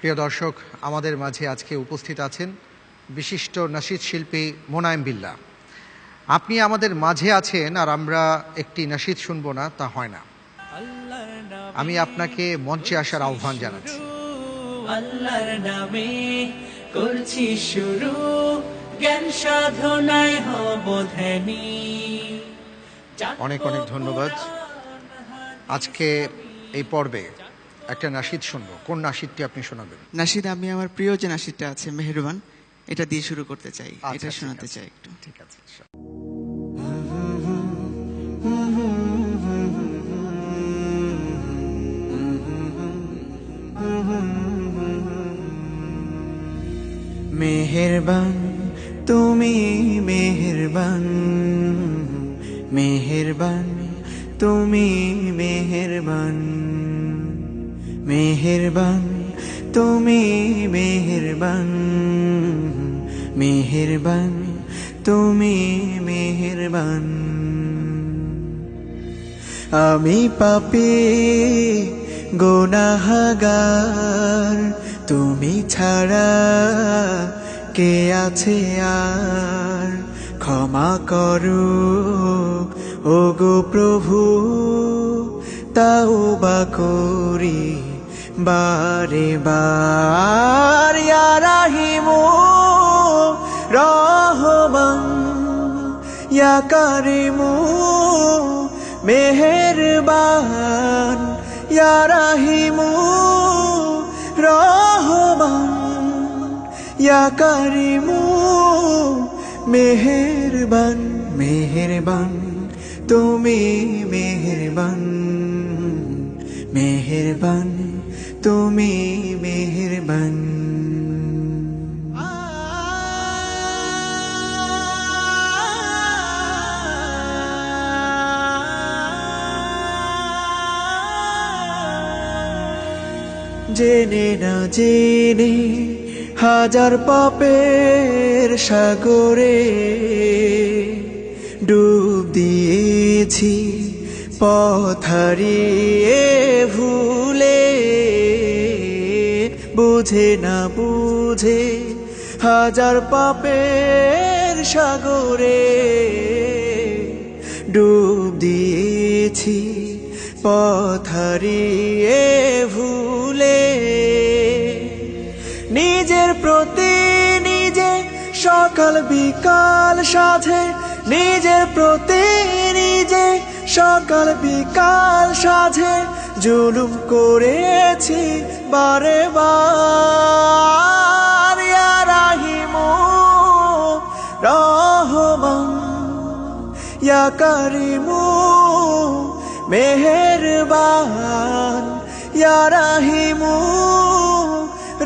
প্রিয় দর্শক, আমাদের মাঝে আজকে উপস্থিত আছেন বিশিষ্ট নাশিদ শিল্পী মোনায়েম বিল্লাহ। আপনি আমাদের মাঝে আছেন আর আমরা একটি নাশিদ শুনবো না, তা হয় না। আমি আপনাকে মঞ্চে আসার আহ্বান জানাচ্ছি। আল্লাহর নামে করছি শুরু, জ্ঞান সাধনায় হব ধ্যানী। অনেক অনেক ধন্যবাদ। আজকে এই পর্বে একটা নাশিদ শুনবো। কোন নাশিদটি আপনি শোনাবেন? নাশিদ, আমি আমার প্রিয় যে নাশিদটা আছে মেহেরবান, এটা দিয়ে শুরু করতে চাই। এটা শোনাতে চাই একটু। ঠিক আছে। মেহেরবান তুমি, মেহেরবান, মেহেরবান তুমি, মেহেরবান, মেহেরবান তুমি, মেহেরবান, মেহেরবান তুমি, মেহেরবান। আমি পাপী গুনাহগার, তুমি ছাড়া কে আছে আর? ক্ষমা করো ওগো প্রভু, তাওবা করি বারে বার। ইয়া রাহিমু রহমান, ইয়া কারিমু মেহেরবান, ইয়া রাহিমু রহমান, ইয়া কারিমু মেহেরবান। মেহেরবান তুমি, মেহেরবান, মেহেরবান তুমি, মেহেরবান। জেনে না জেনে হাজার পাপের সাগরে ডুব দিয়েছি, পথ হারিয়ে ভুলে। বুঝে না বুঝে হাজার পাপের সাগরে ডুব দিয়েছি, পথ হারিয়ে ভুলে। নিজের প্রতি নিজে সকাল বিকাল সাধে, নিজের প্রতি নিজে সকাল বিকাল সাধে জুলুম করেছি বারে বার। ইয়া রাহিমু রহমান, ইয়া কারিমু মেহেরবান, ইয়া রাহিমু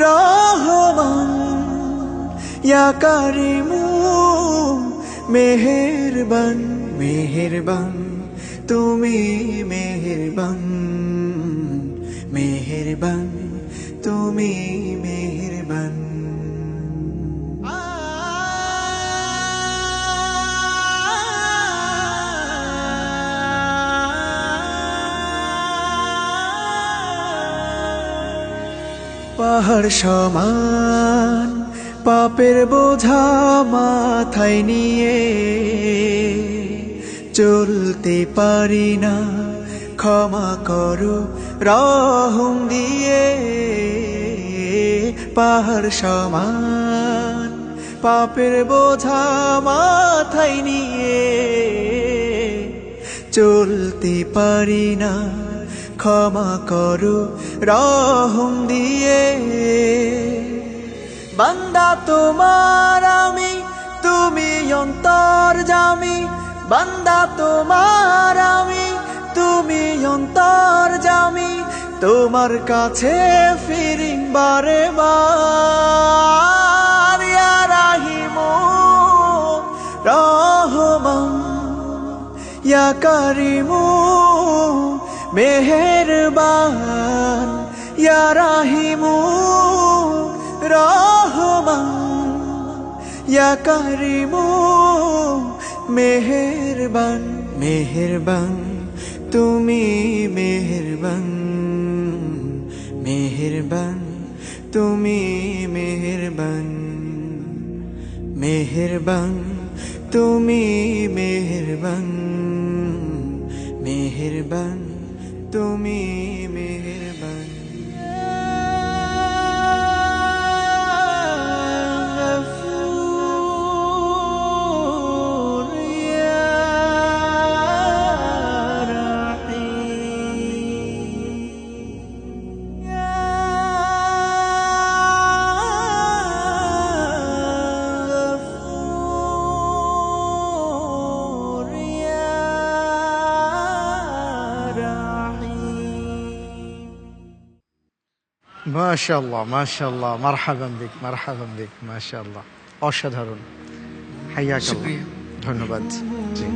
রহমান, ইয়া কারিমু মেহেরবান। মেহেরবান তুমি, মেহেরবান, মেহেরবান তুমি, মেহেরবান। পাহাড় সমান পাপের বোঝা মাথায় নিয়ে চলতে পারি না, ক্ষমা করো রহম দিয়ে। পাহাড় সমান পাপের বোঝা মাথায় নিয়ে চলতে পারি না, ক্ষমা করো রহম দিয়ে। বান্দা তোমার আমি, তুমি অন্তর্যামী। বান্দা তোমার আমি, তুমি অন্তর্যামী। তোমার কাছে ফিরি বারে বার। ইয়া রাহিমু রহমান, ইয়া কারিমু মেহেরবান, ইয়া রাহিমু রহমান, ইয়া কারিমু মেহেরবান। মেহেরবান তুমি, মেহেরবান, মেহেরবান তুমি মেহেরবান, মেহেরবান তুমি মেহেরবান, মেহেরবান তুমি মেহেরবান। গফুর ইয়া রাহিম, গফুর ইয়া রাহিম। মাশাআল্লাহ মাশাআল্লাহ, মারহাবান বিক মারহাবান বিক, মাশাআল্লাহ, অসাধারণ। হাইয়াকাল্লাহ, শুকরিয়া। ধন্যবাদ। জি।